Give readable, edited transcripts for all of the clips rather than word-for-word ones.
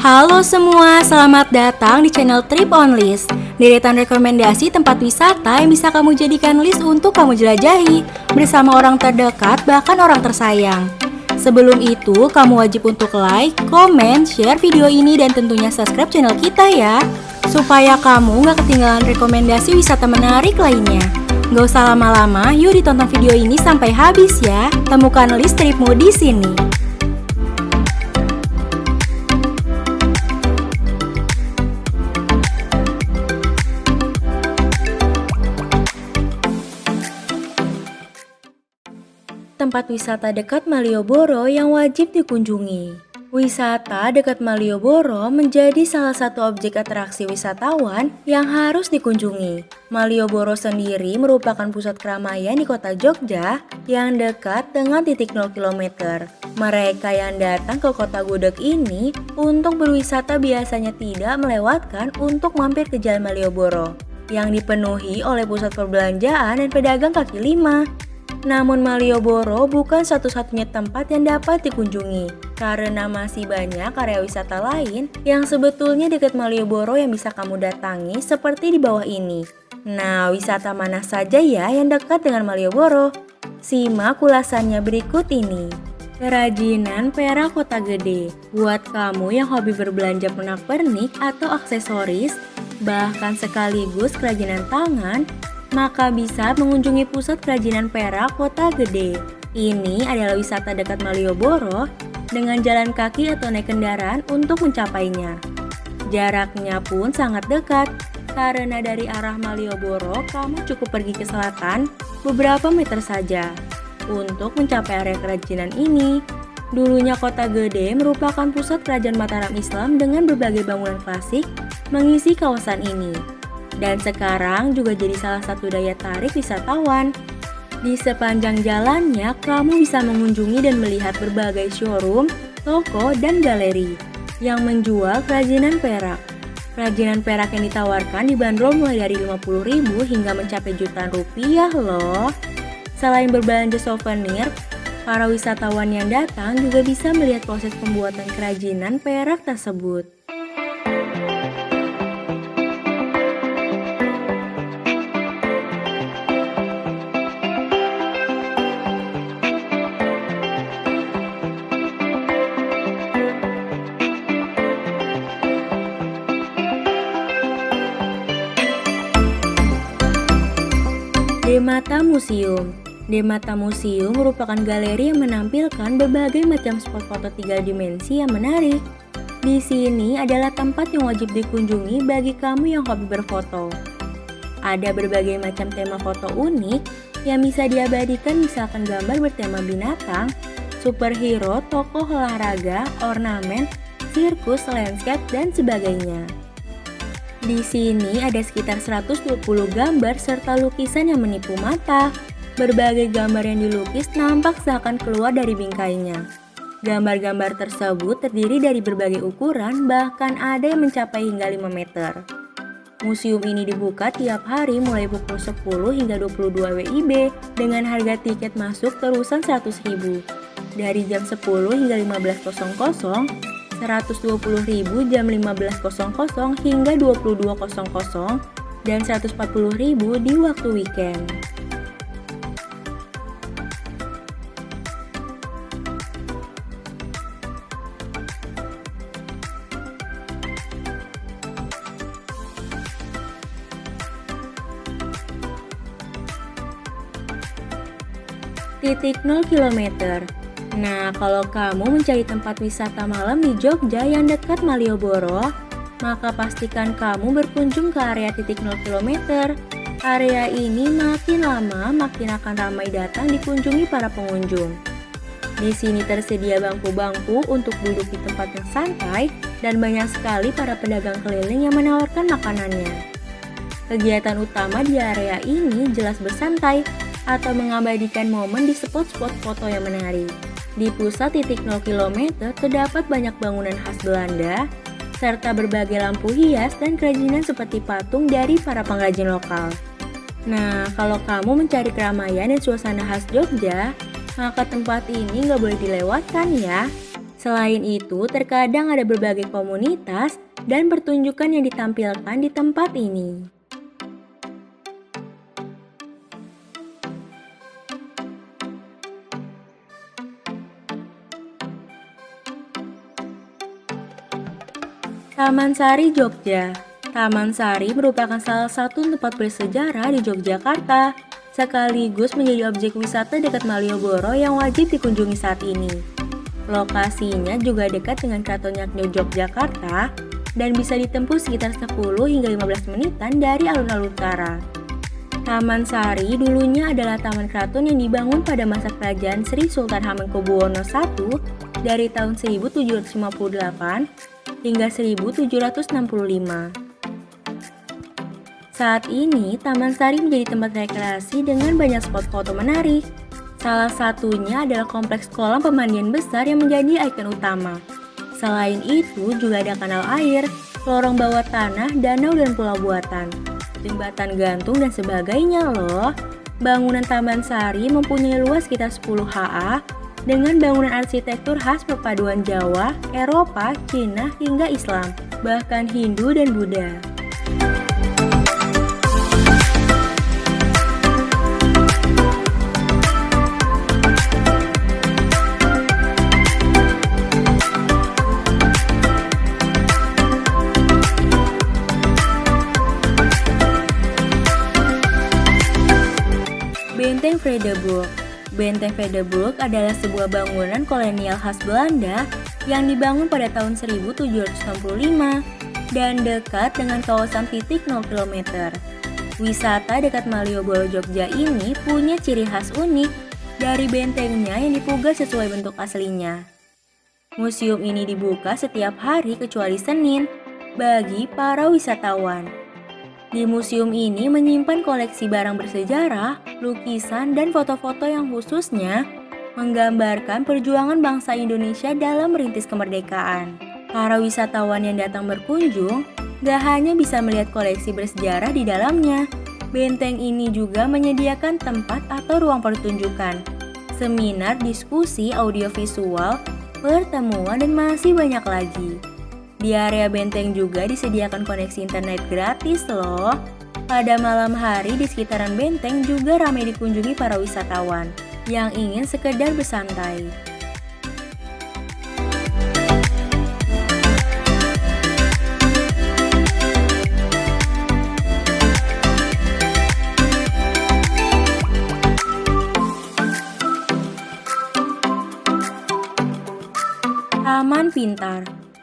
Halo semua, selamat datang di channel Trip on List. Deretan rekomendasi tempat wisata yang bisa kamu jadikan list untuk kamu jelajahi bersama orang terdekat bahkan orang tersayang. Sebelum itu, kamu wajib untuk like, komen, share video ini dan tentunya subscribe channel kita ya, supaya kamu gak ketinggalan rekomendasi wisata menarik lainnya. Gak usah lama-lama, yuk ditonton video ini sampai habis ya. Temukan list tripmu di sini. Tempat wisata dekat Malioboro yang wajib dikunjungi. Wisata dekat Malioboro menjadi salah satu objek atraksi wisatawan yang harus dikunjungi. Malioboro sendiri merupakan pusat keramaian di kota Jogja yang dekat dengan titik 0 km. Mereka yang datang ke kota gudeg ini untuk berwisata biasanya tidak melewatkan untuk mampir ke Jalan Malioboro yang dipenuhi oleh pusat perbelanjaan dan pedagang kaki lima. Namun Malioboro bukan satu-satunya tempat yang dapat dikunjungi, karena masih banyak area wisata lain yang sebetulnya dekat Malioboro yang bisa kamu datangi seperti di bawah ini. Nah, wisata mana saja ya yang dekat dengan Malioboro? Simak ulasannya berikut ini. Kerajinan perak Kota Gede. Buat kamu yang hobi berbelanja pernak-pernik atau aksesoris, bahkan sekaligus kerajinan tangan, maka bisa mengunjungi pusat kerajinan perak Kota Gede. Ini adalah wisata dekat Malioboro dengan jalan kaki atau naik kendaraan untuk mencapainya. Jaraknya pun sangat dekat, karena dari arah Malioboro kamu cukup pergi ke selatan beberapa meter saja untuk mencapai area kerajinan ini. Dulunya Kota Gede merupakan pusat kerajaan Mataram Islam dengan berbagai bangunan klasik mengisi kawasan ini. Dan sekarang juga jadi salah satu daya tarik wisatawan. Di sepanjang jalannya, kamu bisa mengunjungi dan melihat berbagai showroom, toko, dan galeri yang menjual kerajinan perak. Kerajinan perak yang ditawarkan dibanderol mulai dari 50.000 hingga mencapai jutaan rupiah loh. Selain berbelanja souvenir, para wisatawan yang datang juga bisa melihat proses pembuatan kerajinan perak tersebut. Demata Museum. Demata Museum merupakan galeri yang menampilkan berbagai macam spot foto 3 dimensi yang menarik. Di sini adalah tempat yang wajib dikunjungi bagi kamu yang hobi berfoto. Ada berbagai macam tema foto unik yang bisa diabadikan, misalkan gambar bertema binatang, superhero, tokoh olahraga, ornamen, sirkus, landscape, dan sebagainya. Di sini ada sekitar 120 gambar serta lukisan yang menipu mata. Berbagai gambar yang dilukis nampak seakan keluar dari bingkainya. Gambar-gambar tersebut terdiri dari berbagai ukuran, bahkan ada yang mencapai hingga 5 meter. Museum ini dibuka tiap hari mulai pukul 10 hingga 22 WIB dengan harga tiket masuk terusan 100.000. Dari jam 10 hingga 15.00, 120.000 jam 15.00 hingga 22.00, dan 140.000 di waktu weekend. Titik 0 km. Nah, kalau kamu mencari tempat wisata malam di Jogja yang dekat Malioboro, maka pastikan kamu berkunjung ke area titik 0 km. Area ini makin lama makin akan ramai datang dikunjungi para pengunjung. Di sini tersedia bangku-bangku untuk duduk di tempat yang santai dan banyak sekali para pedagang keliling yang menawarkan makanannya. Kegiatan utama di area ini jelas bersantai atau mengabadikan momen di spot-spot foto yang menarik. Di pusat titik 0 km terdapat banyak bangunan khas Belanda, serta berbagai lampu hias dan kerajinan seperti patung dari para pengrajin lokal. Nah, kalau kamu mencari keramaian dan suasana khas Jogja, maka tempat ini nggak boleh dilewatkan ya. Selain itu, terkadang ada berbagai komunitas dan pertunjukan yang ditampilkan di tempat ini. Taman Sari, Jogja. Taman Sari merupakan salah satu tempat bersejarah di Yogyakarta, sekaligus menjadi objek wisata dekat Malioboro yang wajib dikunjungi saat ini. Lokasinya juga dekat dengan Keraton Ngayogyakarta Yogyakarta dan bisa ditempuh sekitar 10 hingga 15 menitan dari alun-alun utara. Taman Sari dulunya adalah taman keraton yang dibangun pada masa kerajaan Sri Sultan Hamengkubuwono I dari tahun 1758 hingga 1765. Saat ini, Taman Sari menjadi tempat rekreasi dengan banyak spot foto menarik. Salah satunya adalah kompleks kolam pemandian besar yang menjadi ikon utama. Selain itu, juga ada kanal air, lorong bawah tanah, danau dan pulau buatan, jembatan gantung dan sebagainya loh. Bangunan Taman Sari mempunyai luas sekitar 10 ha dengan bangunan arsitektur khas perpaduan Jawa, Eropa, Cina, hingga Islam, bahkan Hindu dan Buddha. Benteng Vredenburg. Benteng Vredenburg adalah sebuah bangunan kolonial khas Belanda yang dibangun pada tahun 1765 dan dekat dengan kawasan titik 0 km. Wisata dekat Malioboro, Jogja ini punya ciri khas unik dari bentengnya yang dipugar sesuai bentuk aslinya. Museum ini dibuka setiap hari kecuali Senin bagi para wisatawan. Di museum ini menyimpan koleksi barang bersejarah, lukisan, dan foto-foto yang khususnya menggambarkan perjuangan bangsa Indonesia dalam merintis kemerdekaan. Para wisatawan yang datang berkunjung gak hanya bisa melihat koleksi bersejarah di dalamnya, benteng ini juga menyediakan tempat atau ruang pertunjukan, seminar, diskusi, audiovisual, pertemuan, dan masih banyak lagi. Di area benteng juga disediakan koneksi internet gratis loh. Pada malam hari di sekitaran benteng juga ramai dikunjungi para wisatawan yang ingin sekedar bersantai. Taman Pintar.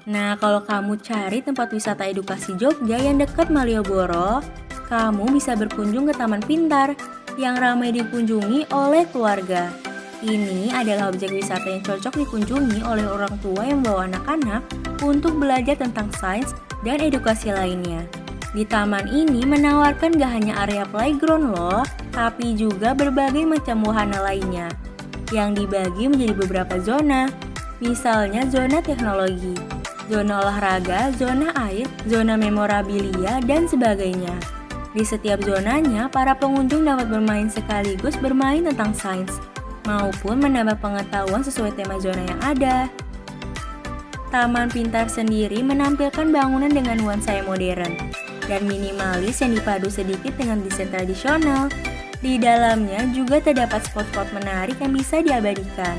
Nah, kalau kamu cari tempat wisata edukasi Jogja yang dekat Malioboro, kamu bisa berkunjung ke Taman Pintar yang ramai dikunjungi oleh keluarga. Ini adalah objek wisata yang cocok dikunjungi oleh orang tua yang membawa anak-anak untuk belajar tentang sains dan edukasi lainnya. Di taman ini menawarkan gak hanya area playground loh, tapi juga berbagai macam wahana lainnya yang dibagi menjadi beberapa zona, misalnya zona teknologi, zona olahraga, zona air, zona memorabilia, dan sebagainya. Di setiap zonanya, para pengunjung dapat bermain sekaligus bermain tentang sains, maupun menambah pengetahuan sesuai tema zona yang ada. Taman Pintar sendiri menampilkan bangunan dengan nuansa yang modern dan minimalis yang dipadu sedikit dengan desain tradisional. Di dalamnya juga terdapat spot-spot menarik yang bisa diabadikan.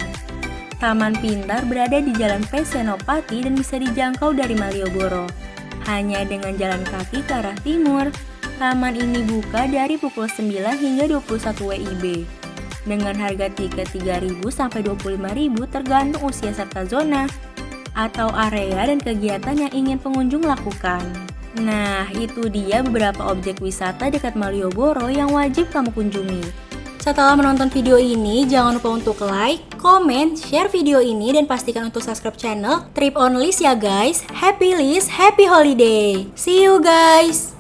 Taman Pintar berada di Jalan P. Senopati dan bisa dijangkau dari Malioboro. Hanya dengan jalan kaki ke arah timur. Taman ini buka dari pukul 9 hingga 21 WIB. Dengan harga tiket 3.000 sampai 25.000 tergantung usia serta zona atau area dan kegiatan yang ingin pengunjung lakukan. Nah, itu dia beberapa objek wisata dekat Malioboro yang wajib kamu kunjungi. Setelah menonton video ini, jangan lupa untuk like, komen, share video ini, dan pastikan untuk subscribe channel Trip on List ya guys. Happy List, happy holiday. See you guys!